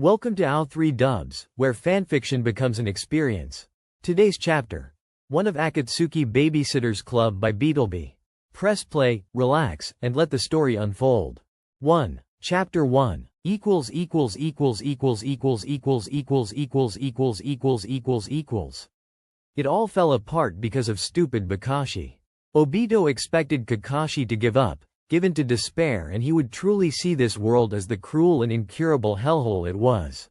Welcome to OW3 Dubs, where fanfiction becomes an experience. Today's chapter. One of Akatsuki Babysitter's Club by Beetlebee. Press play, relax, and let the story unfold. 1. Chapter 1. It all fell apart because of stupid Bakashi. Obito expected Kakashi to give up, give in to despair, and he would truly see this world as the cruel and incurable hellhole it was.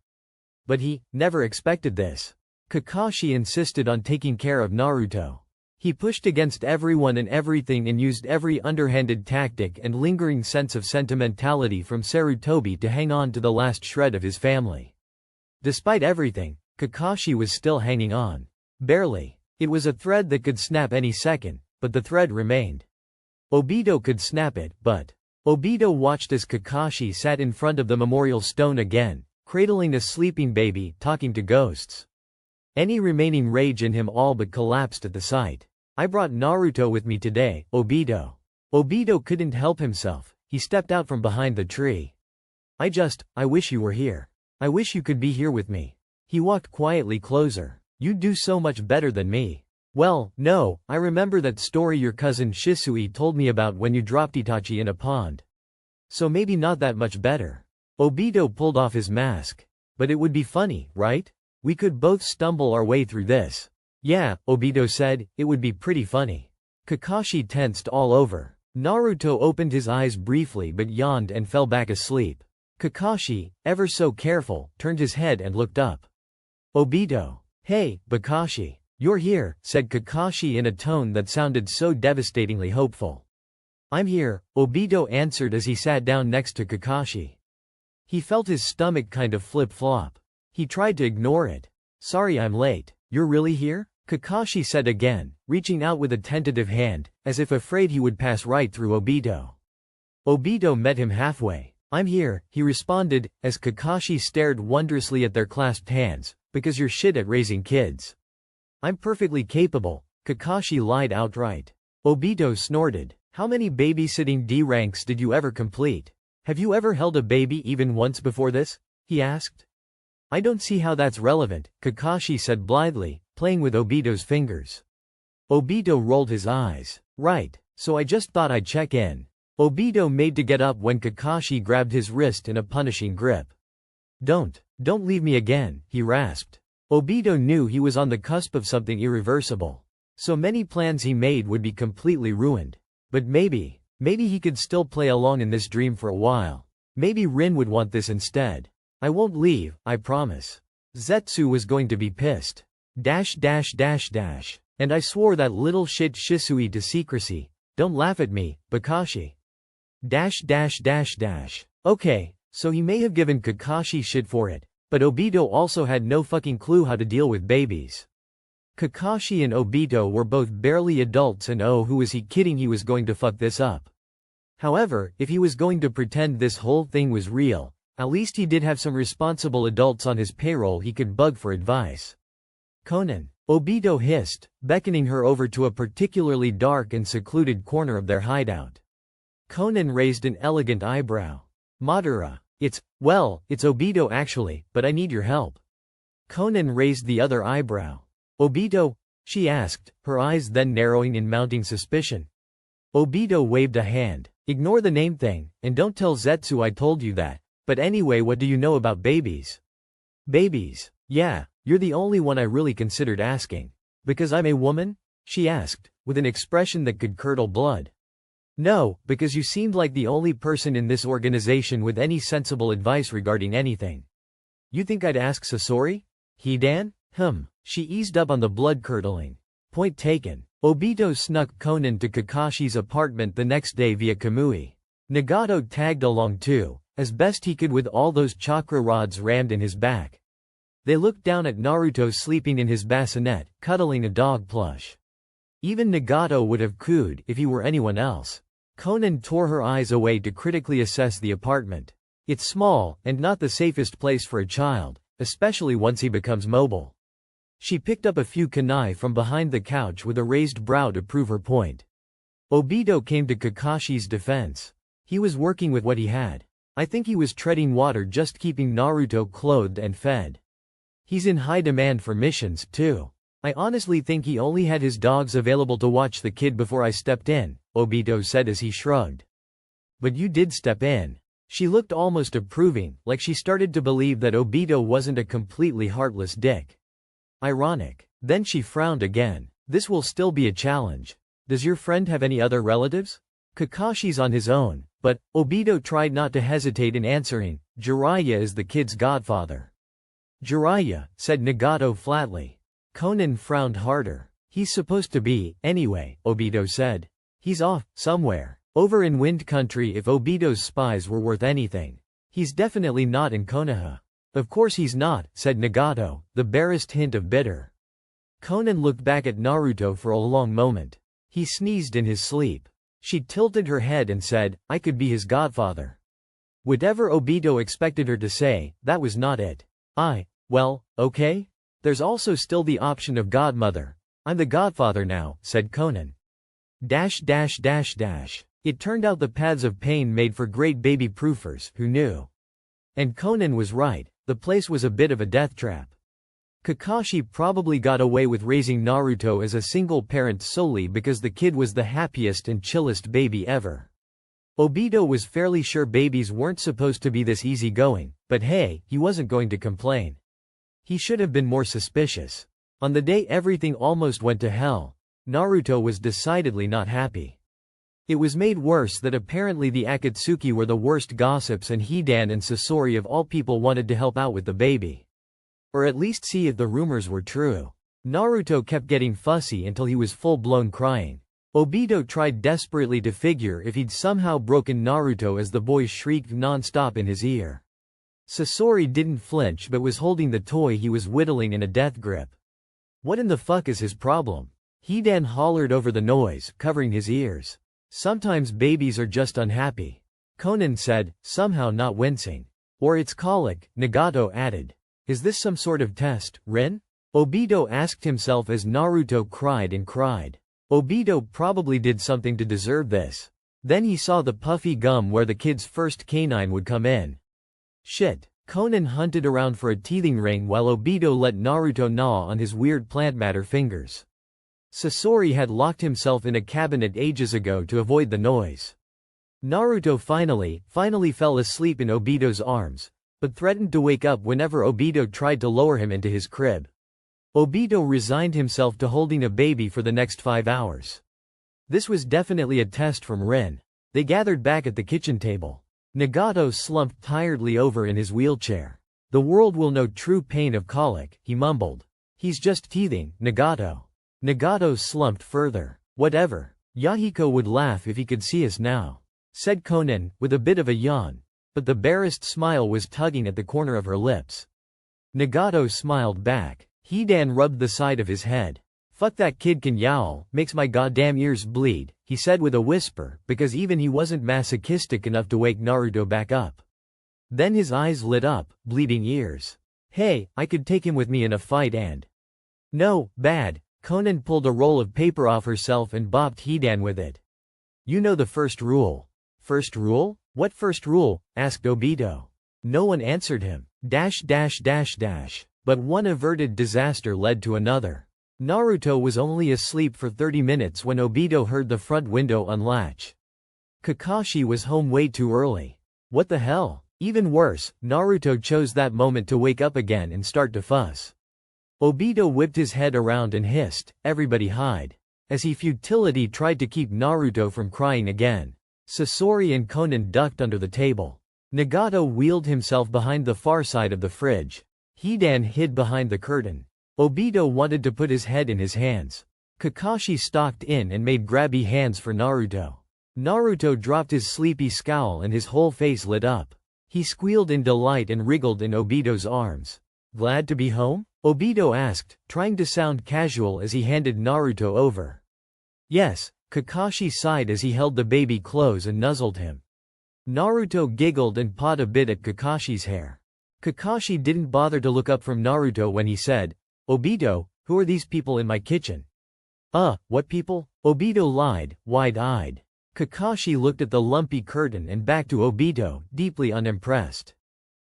But he never expected this. Kakashi insisted on taking care of Naruto. He pushed against everyone and everything and used every underhanded tactic and lingering sense of sentimentality from Sarutobi to hang on to the last shred of his family. Despite everything, Kakashi was still hanging on. Barely. It was a thread that could snap any second, but the thread remained. Obito could snap it, but Obito watched as Kakashi sat in front of the memorial stone again, cradling a sleeping baby, talking to ghosts. Any remaining rage in him all but collapsed at the sight. I brought Naruto with me today, Obito. Obito couldn't help himself. He stepped out from behind the tree. I wish you were here. I wish you could be here with me. He walked quietly closer. You'd do so much better than me. Well, no, I remember that story your cousin Shisui told me about when you dropped Itachi in a pond. So maybe not that much better. Obito pulled off his mask. But it would be funny, right? We could both stumble our way through this. Yeah, Obito said, it would be pretty funny. Kakashi tensed all over. Naruto opened his eyes briefly but yawned and fell back asleep. Kakashi, ever so careful, turned his head and looked up. Obito. Hey, Bakashi. You're here, said Kakashi in a tone that sounded so devastatingly hopeful. I'm here, Obito answered as he sat down next to Kakashi. He felt his stomach kind of flip-flop. He tried to ignore it. Sorry I'm late. You're really here? Kakashi said again, reaching out with a tentative hand, as if afraid he would pass right through Obito. Obito met him halfway. I'm here, he responded, as Kakashi stared wondrously at their clasped hands, because you're shit at raising kids. I'm perfectly capable, Kakashi lied outright. Obito snorted. How many babysitting D ranks did you ever complete? Have you ever held a baby even once before this? He asked. I don't see how that's relevant, Kakashi said blithely, playing with Obito's fingers. Obito rolled his eyes. Right, so I just thought I'd check in. Obito made to get up when Kakashi grabbed his wrist in a punishing grip. Don't leave me again, he rasped. Obito knew he was on the cusp of something irreversible. So many plans he made would be completely ruined. But maybe he could still play along in this dream for a while. Maybe Rin would want this instead. I won't leave, I promise. Zetsu was going to be pissed. And I swore that little shit Shisui to secrecy. Don't laugh at me, Bakashi. Okay, so he may have given Kakashi shit for it. But Obito also had no fucking clue how to deal with babies. Kakashi and Obito were both barely adults and oh, who was he kidding, he was going to fuck this up. However, if he was going to pretend this whole thing was real, at least he did have some responsible adults on his payroll he could bug for advice. Konan, Obito hissed, beckoning her over to a particularly dark and secluded corner of their hideout. Konan raised an elegant eyebrow. Madara. It's Obito actually, but I need your help. Konan raised the other eyebrow. Obito? She asked, her eyes then narrowing in mounting suspicion. Obito waved a hand. Ignore the name thing, and don't tell Zetsu I told you that. But anyway, what do you know about babies? Babies? Yeah, you're the only one I really considered asking. Because I'm a woman? She asked, with an expression that could curdle blood. No, because you seemed like the only person in this organization with any sensible advice regarding anything. You think I'd ask Sasori? Hidan? She eased up on the blood-curdling. Point taken. Obito snuck Konan to Kakashi's apartment the next day via Kamui. Nagato tagged along too, as best he could with all those chakra rods rammed in his back. They looked down at Naruto sleeping in his bassinet, cuddling a dog plush. Even Nagato would have cooed if he were anyone else. Konan tore her eyes away to critically assess the apartment. It's small, and not the safest place for a child, especially once he becomes mobile. She picked up a few kunai from behind the couch with a raised brow to prove her point. Obito came to Kakashi's defense. He was working with what he had. I think he was treading water just keeping Naruto clothed and fed. He's in high demand for missions, too. I honestly think he only had his dogs available to watch the kid before I stepped in, Obito said as he shrugged. But you did step in. She looked almost approving, like she started to believe that Obito wasn't a completely heartless dick. Ironic. Then she frowned again. This will still be a challenge. Does your friend have any other relatives? Kakashi's on his own, but Obito tried not to hesitate in answering. Jiraiya is the kid's godfather. Jiraiya, said Nagato flatly. Conan frowned harder. He's supposed to be, anyway, Obito said. He's off, somewhere. Over in Wind Country if Obito's spies were worth anything. He's definitely not in Konoha. Of course he's not, said Nagato, the barest hint of bitter. Conan looked back at Naruto for a long moment. He sneezed in his sleep. She tilted her head and said, I could be his godfather. Whatever Obito expected her to say, that was not it. Well, okay? There's also still the option of godmother. I'm the godfather now, said Conan. It turned out the paths of pain made for great baby-proofers, who knew? And Conan was right, the place was a bit of a death trap. Kakashi probably got away with raising Naruto as a single parent solely because the kid was the happiest and chillest baby ever. Obito was fairly sure babies weren't supposed to be this easygoing, but hey, he wasn't going to complain. He should have been more suspicious. On the day everything almost went to hell, Naruto was decidedly not happy. It was made worse that apparently the Akatsuki were the worst gossips and Hidan and Sasori of all people wanted to help out with the baby. Or at least see if the rumors were true. Naruto kept getting fussy until he was full-blown crying. Obito tried desperately to figure if he'd somehow broken Naruto as the boy shrieked non-stop in his ear. Sasori didn't flinch but was holding the toy he was whittling in a death grip. What in the fuck is his problem? Hidan hollered over the noise, covering his ears. Sometimes babies are just unhappy. Conan said, somehow not wincing. Or it's colic, Nagato added. Is this some sort of test, Rin? Obito asked himself as Naruto cried and cried. Obito probably did something to deserve this. Then he saw the puffy gum where the kid's first canine would come in. Shit. Conan hunted around for a teething ring while Obito let Naruto gnaw on his weird plant matter fingers. Sasori had locked himself in a cabinet ages ago to avoid the noise. Naruto finally fell asleep in Obito's arms, but threatened to wake up whenever Obito tried to lower him into his crib. Obito resigned himself to holding a baby for the next 5 hours. This was definitely a test from Rin. They gathered back at the kitchen table. Nagato slumped tiredly over in his wheelchair. The world will know true pain of colic, he mumbled. He's just teething, Nagato. Nagato slumped further. Whatever. Yahiko would laugh if he could see us now, said Conan, with a bit of a yawn, but the barest smile was tugging at the corner of her lips. Nagato smiled back. Hidan rubbed the side of his head. Fuck that kid can yowl, makes my goddamn ears bleed, he said with a whisper, because even he wasn't masochistic enough to wake Naruto back up. Then his eyes lit up, bleeding ears. Hey, I could take him with me in a fight and… No, bad. Conan pulled a roll of paper off herself and bopped Hidan with it. You know the first rule. First rule? What first rule? Asked Obito. No one answered him. But one averted disaster led to another. Naruto was only asleep for 30 minutes when Obito heard the front window unlatch. Kakashi was home way too early. What the hell? Even worse, Naruto chose that moment to wake up again and start to fuss. Obito whipped his head around and hissed, everybody hide. As he futility tried to keep Naruto from crying again. Sasori and Conan ducked under the table. Nagato wheeled himself behind the far side of the fridge. Hidan hid behind the curtain. Obito wanted to put his head in his hands. Kakashi stalked in and made grabby hands for Naruto. Naruto dropped his sleepy scowl and his whole face lit up. He squealed in delight and wriggled in Obito's arms. Glad to be home? Obito asked, trying to sound casual as he handed Naruto over. Yes, Kakashi sighed as he held the baby close and nuzzled him. Naruto giggled and pawed a bit at Kakashi's hair. Kakashi didn't bother to look up from Naruto when he said, Obito, who are these people in my kitchen? What people? Obito lied, wide-eyed. Kakashi looked at the lumpy curtain and back to Obito, deeply unimpressed.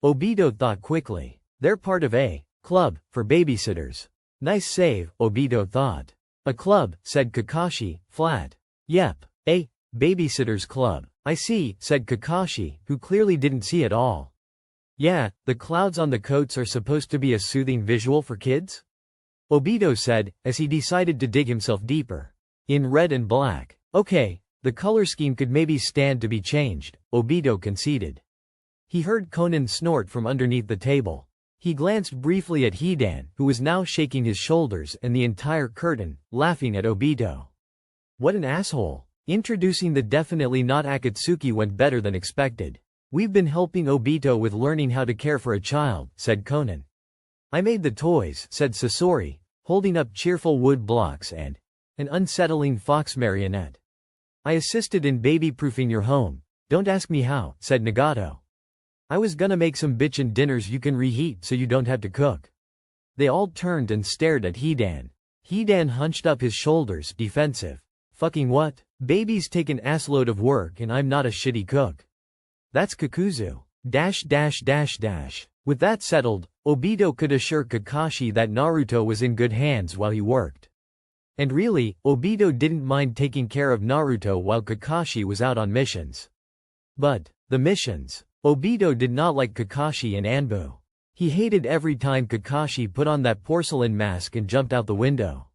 Obito thought quickly. They're part of a club for babysitters. Nice save, Obito thought. A club, said Kakashi, flat. Yep, a babysitters club. I see, said Kakashi, who clearly didn't see at all. Yeah, the clouds on the coats are supposed to be a soothing visual for kids? Obito said, as he decided to dig himself deeper. In red and black. Okay, the color scheme could maybe stand to be changed, Obito conceded. He heard Conan snort from underneath the table. He glanced briefly at Hidan, who was now shaking his shoulders, and the entire curtain, laughing at Obito. What an asshole. Introducing the definitely not Akatsuki went better than expected. We've been helping Obito with learning how to care for a child, said Conan. I made the toys, said Sasori, holding up cheerful wood blocks and an unsettling fox marionette. I assisted in baby-proofing your home. Don't ask me how, said Nagato. I was gonna make some bitchin' dinners you can reheat so you don't have to cook. They all turned and stared at Hidan. Hidan hunched up his shoulders, defensive. Fucking what? Babies take an assload of work and I'm not a shitty cook. That's Kakuzu. With that settled, Obito could assure Kakashi that Naruto was in good hands while he worked. And really, Obito didn't mind taking care of Naruto while Kakashi was out on missions. But the missions. Obito did not like Kakashi and Anbu. He hated every time Kakashi put on that porcelain mask and jumped out the window.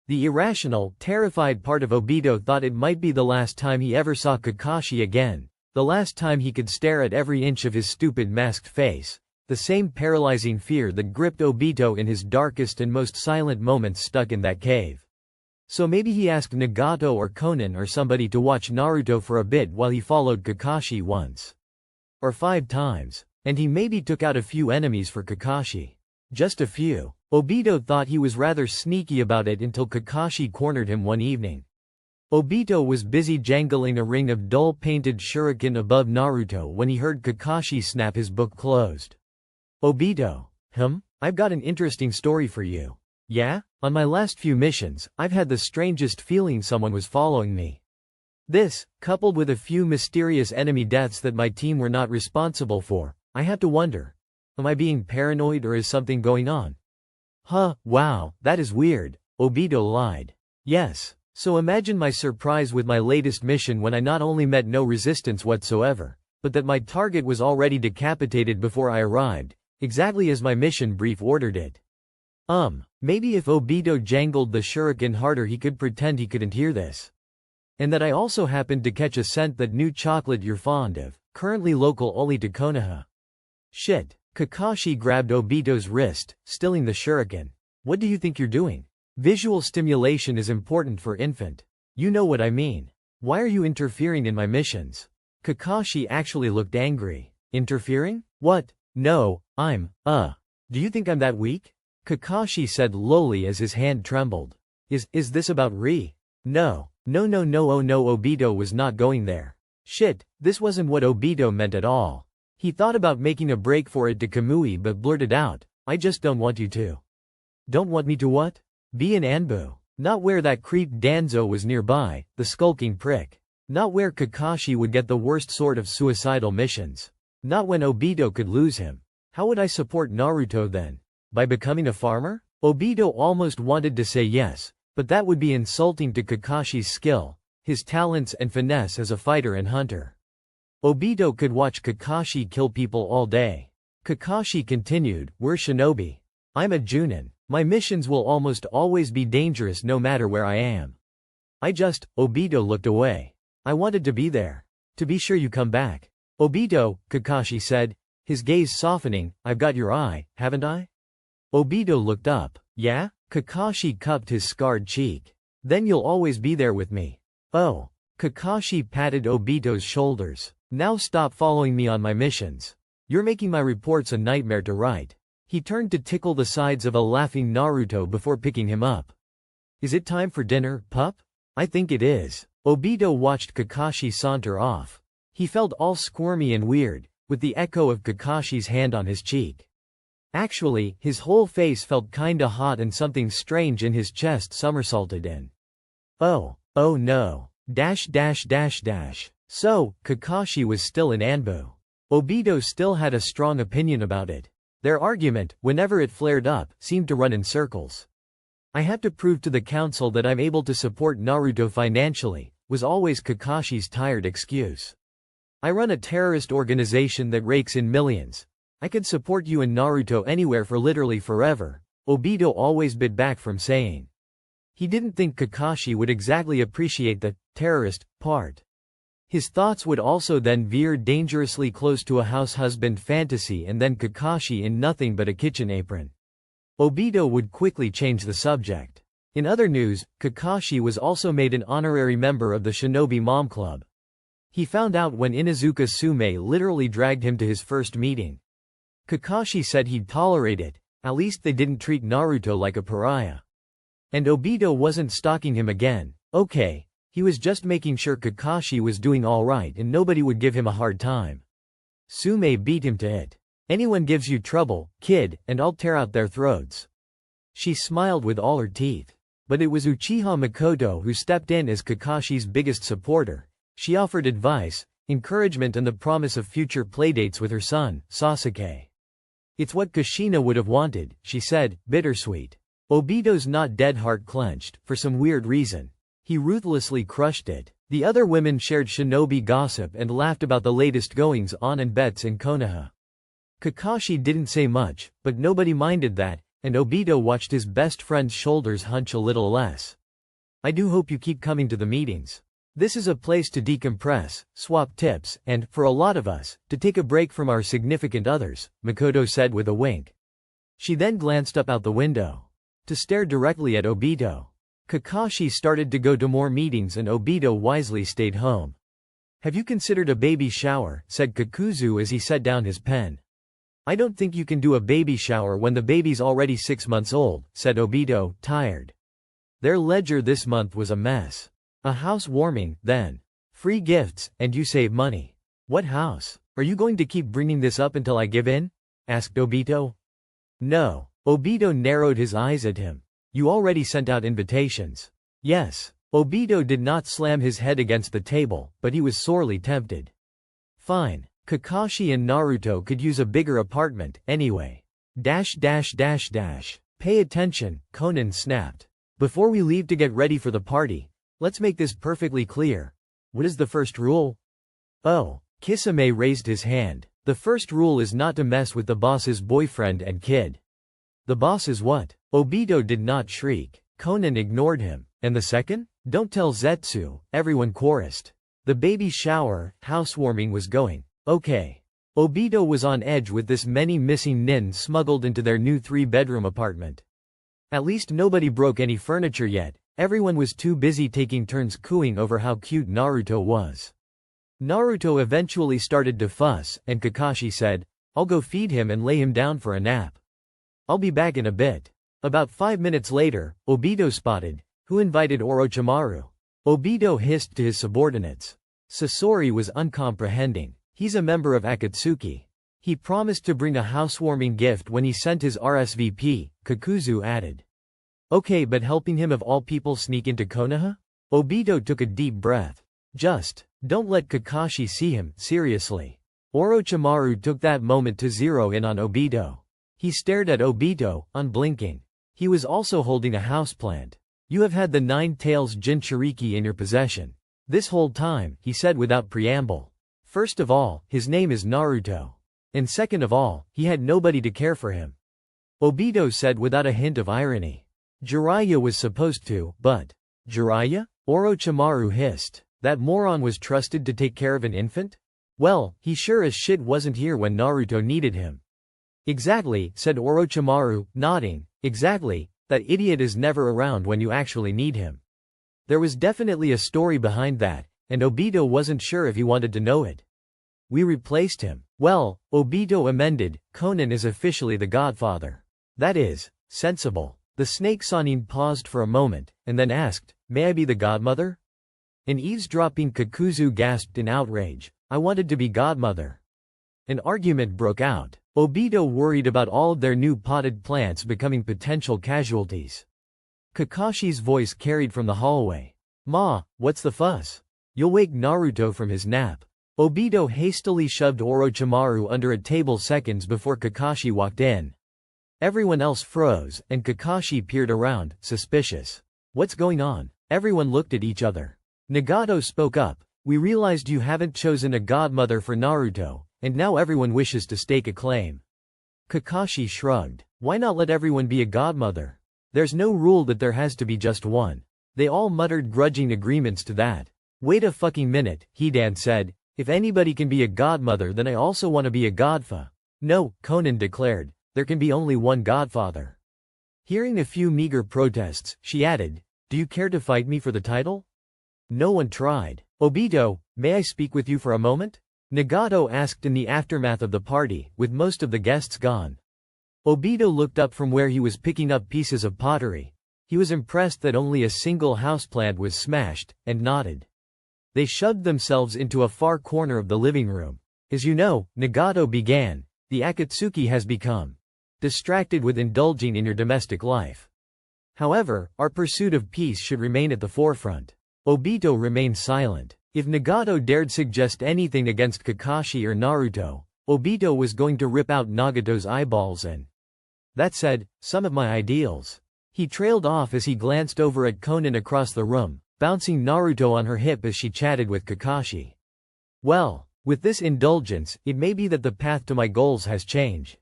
The irrational, terrified part of Obito thought it might be the last time he ever saw Kakashi again, the last time he could stare at every inch of his stupid masked face, the same paralyzing fear that gripped Obito in his darkest and most silent moments stuck in that cave. So maybe he asked Nagato or Conan or somebody to watch Naruto for a bit while he followed Kakashi once. Or 5 times. And he maybe took out a few enemies for Kakashi. Just a few. Obito thought he was rather sneaky about it until Kakashi cornered him one evening. Obito was busy jangling a ring of dull-painted shuriken above Naruto when he heard Kakashi snap his book closed. Obito. I've got an interesting story for you. Yeah? On my last few missions, I've had the strangest feeling someone was following me. This, coupled with a few mysterious enemy deaths that my team were not responsible for, I have to wonder. Am I being paranoid or is something going on? Wow, that is weird, Obito lied. Yes. So imagine my surprise with my latest mission when I not only met no resistance whatsoever, but that my target was already decapitated before I arrived, exactly as my mission brief ordered it. Maybe if Obito jangled the shuriken harder he could pretend he couldn't hear this. And that I also happened to catch a scent that new chocolate you're fond of, currently local only to Konoha. Shit. Kakashi grabbed Obito's wrist, stilling the shuriken. What do you think you're doing? Visual stimulation is important for infant. You know what I mean. Why are you interfering in my missions? Kakashi actually looked angry. Interfering? What? No, do you think I'm that weak? Kakashi said lowly as his hand trembled. Is this about Ri? No, oh no, Obito was not going there. Shit, this wasn't what Obito meant at all. He thought about making a break for it to Kamui but blurted out, I just don't want you to. Don't want me to what? Be an Anbu. Not where that creep Danzo was nearby, the skulking prick. Not where Kakashi would get the worst sort of suicidal missions. Not when Obito could lose him. How would I support Naruto then? By becoming a farmer? Obito almost wanted to say yes, but that would be insulting to Kakashi's skill, his talents and finesse as a fighter and hunter. Obito could watch Kakashi kill people all day. Kakashi continued, we're shinobi. I'm a Junin. My missions will almost always be dangerous no matter where I am. Obito looked away. I wanted to be there. To be sure you come back. Obito, Kakashi said, his gaze softening, I've got your eye, haven't I? Obito looked up. Yeah? Kakashi cupped his scarred cheek. Then you'll always be there with me. Oh. Kakashi patted Obito's shoulders. Now stop following me on my missions. You're making my reports a nightmare to write. He turned to tickle the sides of a laughing Naruto before picking him up. Is it time for dinner, pup? I think it is. Obito watched Kakashi saunter off. He felt all squirmy and weird, with the echo of Kakashi's hand on his cheek. Actually, his whole face felt kinda hot and something strange in his chest somersaulted in. Oh no. So, Kakashi was still in Anbu. Obito still had a strong opinion about it. Their argument, whenever it flared up, seemed to run in circles. I have to prove to the council that I'm able to support Naruto financially, was always Kakashi's tired excuse. I run a terrorist organization that rakes in millions. I could support you and Naruto anywhere for literally forever, Obito always bit back from saying. He didn't think Kakashi would exactly appreciate the terrorist part. His thoughts would also then veer dangerously close to a house husband fantasy and then Kakashi in nothing but a kitchen apron. Obito would quickly change the subject. In other news, Kakashi was also made an honorary member of the Shinobi Mom Club. He found out when Inuzuka Sume literally dragged him to his first meeting. Kakashi said he'd tolerate it, at least they didn't treat Naruto like a pariah. And Obito wasn't stalking him again, okay. He was just making sure Kakashi was doing alright and nobody would give him a hard time. Sume beat him to it. Anyone gives you trouble, kid, and I'll tear out their throats. She smiled with all her teeth. But it was Uchiha Makoto who stepped in as Kakashi's biggest supporter. She offered advice, encouragement and the promise of future playdates with her son, Sasuke. It's what Kushina would have wanted, she said, bittersweet. Obito's not dead heart clenched, for some weird reason. He ruthlessly crushed it. The other women shared shinobi gossip and laughed about the latest goings-on and bets in Konoha. Kakashi didn't say much, but nobody minded that, and Obito watched his best friend's shoulders hunch a little less. I do hope you keep coming to the meetings. This is a place to decompress, swap tips, and, for a lot of us, to take a break from our significant others, Makoto said with a wink. She then glanced up out the window. To stare directly at Obito. Kakashi started to go to more meetings and Obito wisely stayed home. Have you considered a baby shower, said Kakuzu as he set down his pen. I don't think you can do a baby shower when the baby's already 6 months old, said Obito, tired. Their ledger this month was a mess. A housewarming, then. Free gifts, and you save money. What house? Are you going to keep bringing this up until I give in? Asked Obito. No. Obito narrowed his eyes at him. You already sent out invitations. Yes. Obito did not slam his head against the table, but he was sorely tempted. Fine. Kakashi and Naruto could use a bigger apartment, anyway. Pay attention, Conan snapped. Before we leave to get ready for the party, let's make this perfectly clear. What is the first rule? Oh, Kisame raised his hand. The first rule is not to mess with the boss's boyfriend and kid. The boss is what? Obito did not shriek. Conan ignored him. And the second? Don't tell Zetsu, everyone chorused. The baby shower, housewarming was going. Okay. Obito was on edge with this many missing nin smuggled into their new 3-bedroom apartment. At least nobody broke any furniture yet, everyone was too busy taking turns cooing over how cute Naruto was. Naruto eventually started to fuss, and Kakashi said, I'll go feed him and lay him down for a nap. I'll be back in a bit. About 5 minutes later, Obito spotted, who invited Orochimaru. Obito hissed to his subordinates. Sasori was uncomprehending. He's a member of Akatsuki. He promised to bring a housewarming gift when he sent his RSVP, Kakuzu added. Okay, but helping him of all people sneak into Konoha? Obito took a deep breath. Just, don't let Kakashi see him, seriously. Orochimaru took that moment to zero in on Obito. He stared at Obito, unblinking. He was also holding a houseplant. You have had the 9 tails Jinchuriki in your possession. This whole time, he said without preamble. First of all, his name is Naruto. And second of all, he had nobody to care for him. Obito said without a hint of irony. Jiraiya was supposed to, but... Jiraiya? Orochimaru hissed. That moron was trusted to take care of an infant? Well, he sure as shit wasn't here when Naruto needed him. Exactly, said Orochimaru, nodding. Exactly, that idiot is never around when you actually need him. There was definitely a story behind that, and Obito wasn't sure if he wanted to know it. We replaced him. Well, Obito amended, Conan is officially the godfather. That is, sensible. The snake Sanin paused for a moment, and then asked, may I be the godmother? An eavesdropping Kakuzu gasped in outrage. I wanted to be godmother. An argument broke out. Obito worried about all of their new potted plants becoming potential casualties. Kakashi's voice carried from the hallway. Ma, what's the fuss? You'll wake Naruto from his nap. Obito hastily shoved Orochimaru under a table seconds before Kakashi walked in. Everyone else froze, and Kakashi peered around, suspicious. What's going on? Everyone looked at each other. Nagato spoke up. We realized you haven't chosen a godmother for Naruto, and now everyone wishes to stake a claim. Kakashi shrugged. Why not let everyone be a godmother? There's no rule that there has to be just one. They all muttered grudging agreements to that. Wait a fucking minute, Hidan said. If anybody can be a godmother, then I also want to be a godfa. No, Conan declared. There can be only one godfather. Hearing a few meager protests, she added, do you care to fight me for the title? No one tried. Obito, may I speak with you for a moment? Nagato asked in the aftermath of the party, with most of the guests gone. Obito looked up from where he was picking up pieces of pottery. He was impressed that only a single houseplant was smashed, and nodded. They shoved themselves into a far corner of the living room. As you know, Nagato began, the Akatsuki has become distracted with indulging in your domestic life. However, our pursuit of peace should remain at the forefront. Obito remained silent. If Nagato dared suggest anything against Kakashi or Naruto, Obito was going to rip out Nagato's eyeballs and, that said, some of my ideals. He trailed off as he glanced over at Conan across the room, bouncing Naruto on her hip as she chatted with Kakashi. Well, with this indulgence, it may be that the path to my goals has changed.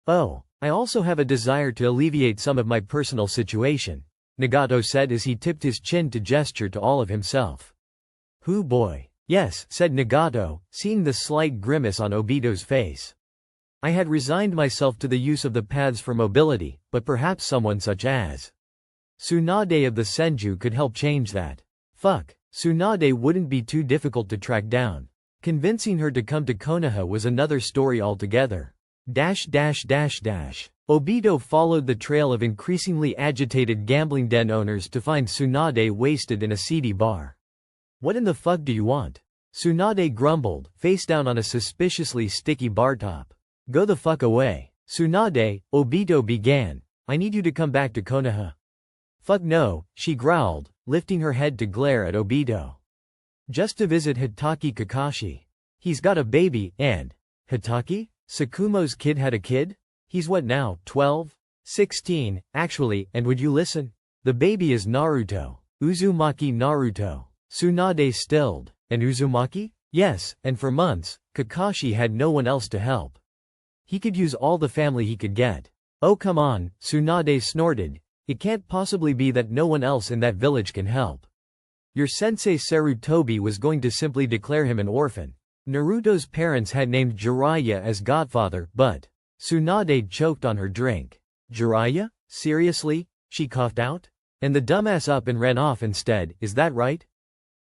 Oh, I also have a desire to alleviate some of my personal situation, Nagato said as he tipped his chin to gesture to all of himself. Hoo boy. Yes, said Nagato, seeing the slight grimace on Obito's face. I had resigned myself to the use of the paths for mobility, but perhaps someone such as Tsunade of the Senju could help change that. Fuck, Tsunade wouldn't be too difficult to track down. Convincing her to come to Konoha was another story altogether. Obito followed the trail of increasingly agitated gambling den owners to find Tsunade wasted in a seedy bar. What in the fuck do you want? Tsunade grumbled, face down on a suspiciously sticky bar top. Go the fuck away. Tsunade, Obito began. I need you to come back to Konoha. Fuck no, she growled, lifting her head to glare at Obito. Just to visit Hitaki Kakashi. He's got a baby, and Hitaki? Sakumo's kid had a kid? He's what now, 12? 16, actually, and would you listen? The baby is Naruto. Uzumaki Naruto. Tsunade stilled. And Uzumaki? Yes, and for months, Kakashi had no one else to help. He could use all the family he could get. Oh come on, Tsunade snorted. It can't possibly be that no one else in that village can help. Your sensei Sarutobi was going to simply declare him an orphan. Naruto's parents had named Jiraiya as godfather, but Tsunade choked on her drink. Jiraiya? Seriously? She coughed out. And the dumbass up and ran off instead, is that right?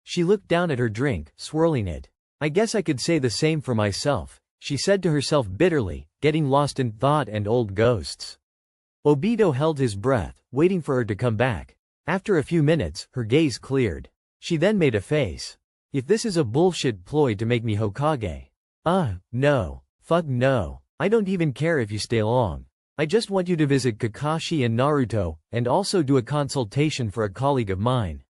She looked down at her drink, swirling it. I guess I could say the same for myself, she said to herself bitterly, getting lost in thought and old ghosts. Obito held his breath, waiting for her to come back. After a few minutes, her gaze cleared. She then made a face. If this is a bullshit ploy to make me Hokage. No. Fuck no. I don't even care if you stay long. I just want you to visit Kakashi and Naruto, and also do a consultation for a colleague of mine.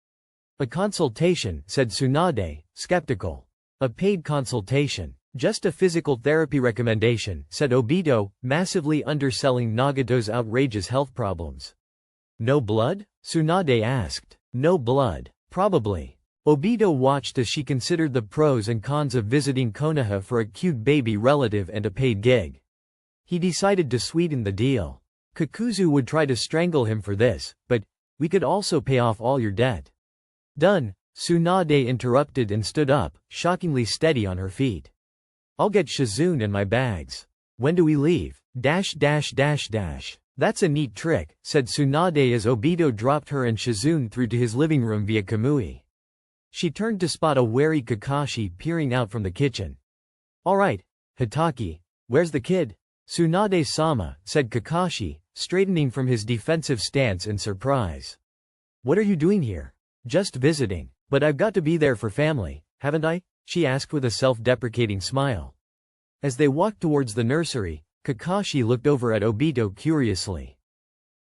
A consultation, said Tsunade, skeptical. A paid consultation. Just a physical therapy recommendation, said Obito, massively underselling Nagato's outrageous health problems. No blood? Tsunade asked. No blood. Probably. Obito watched as she considered the pros and cons of visiting Konoha for a cute baby relative and a paid gig. He decided to sweeten the deal. Kakuzu would try to strangle him for this, but we could also pay off all your debt. Done, Tsunade interrupted and stood up, shockingly steady on her feet. I'll get Shizune and my bags. When do we leave? That's a neat trick, said Tsunade as Obito dropped her and Shizune through to his living room via Kamui. She turned to spot a wary Kakashi peering out from the kitchen. Alright, Hitaki, where's the kid? Tsunade-sama, said Kakashi, straightening from his defensive stance in surprise. What are you doing here? Just visiting, but I've got to be there for family, haven't I? She asked with a self-deprecating smile. As they walked towards the nursery, Kakashi looked over at Obito curiously.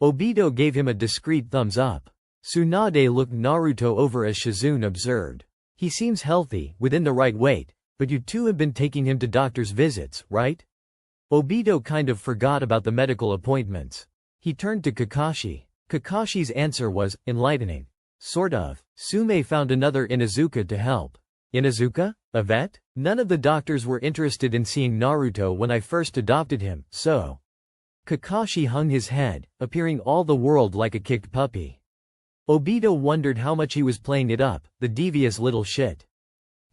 Obito gave him a discreet thumbs up. Tsunade looked Naruto over as Shizune observed. He seems healthy, within the right weight, but you two have been taking him to doctor's visits, right? Obito kind of forgot about the medical appointments. He turned to Kakashi. Kakashi's answer was enlightening. Sort of. Sume found another Inuzuka to help. Inuzuka? A vet? None of the doctors were interested in seeing Naruto when I first adopted him, so. Kakashi hung his head, appearing all the world like a kicked puppy. Obito wondered how much he was playing it up, the devious little shit.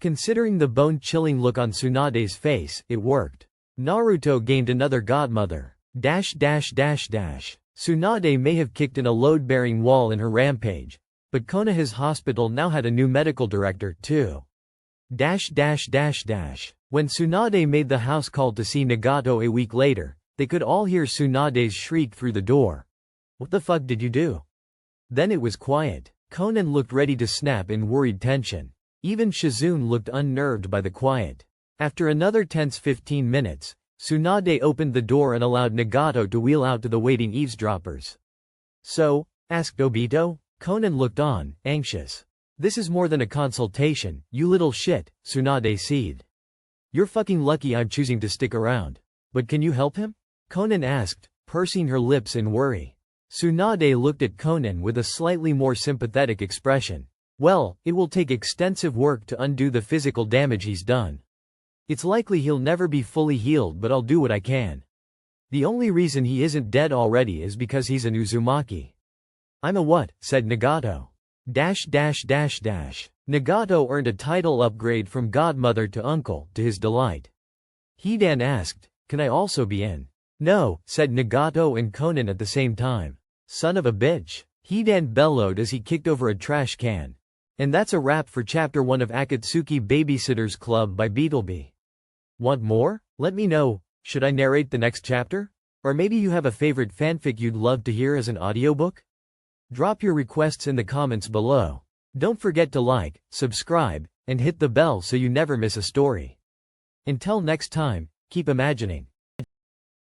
Considering the bone-chilling look on Tsunade's face, it worked. Naruto gained another godmother. Tsunade may have kicked in a load-bearing wall in her rampage, but Konoha's hospital now had a new medical director, too. When Tsunade made the house call to see Nagato a week later, they could all hear Tsunade's shriek through the door. What the fuck did you do? Then it was quiet. Konan looked ready to snap in worried tension. Even Shizune looked unnerved by the quiet. After another tense 15 minutes, Tsunade opened the door and allowed Nagato to wheel out to the waiting eavesdroppers. So? Asked Obito. Konan looked on, anxious. This is more than a consultation, you little shit, Tsunade seethed. You're fucking lucky I'm choosing to stick around. But can you help him? Konan asked, pursing her lips in worry. Tsunade looked at Konan with a slightly more sympathetic expression. Well, it will take extensive work to undo the physical damage he's done. It's likely he'll never be fully healed, but I'll do what I can. The only reason he isn't dead already is because he's an Uzumaki. I'm a what? Said Nagato. Nagato earned a title upgrade from godmother to uncle, to his delight. Hidan asked, can I also be in? No, said Nagato and Konan at the same time. Son of a bitch. Hidan bellowed as he kicked over a trash can. And that's a wrap for Chapter 1 of Akatsuki Babysitter's Club by Beetlebee. Want more? Let me know. Should I narrate the next chapter? Or maybe you have a favorite fanfic you'd love to hear as an audiobook? Drop your requests in the comments below. Don't forget to like, subscribe, and hit the bell so you never miss a story. Until next time, keep imagining.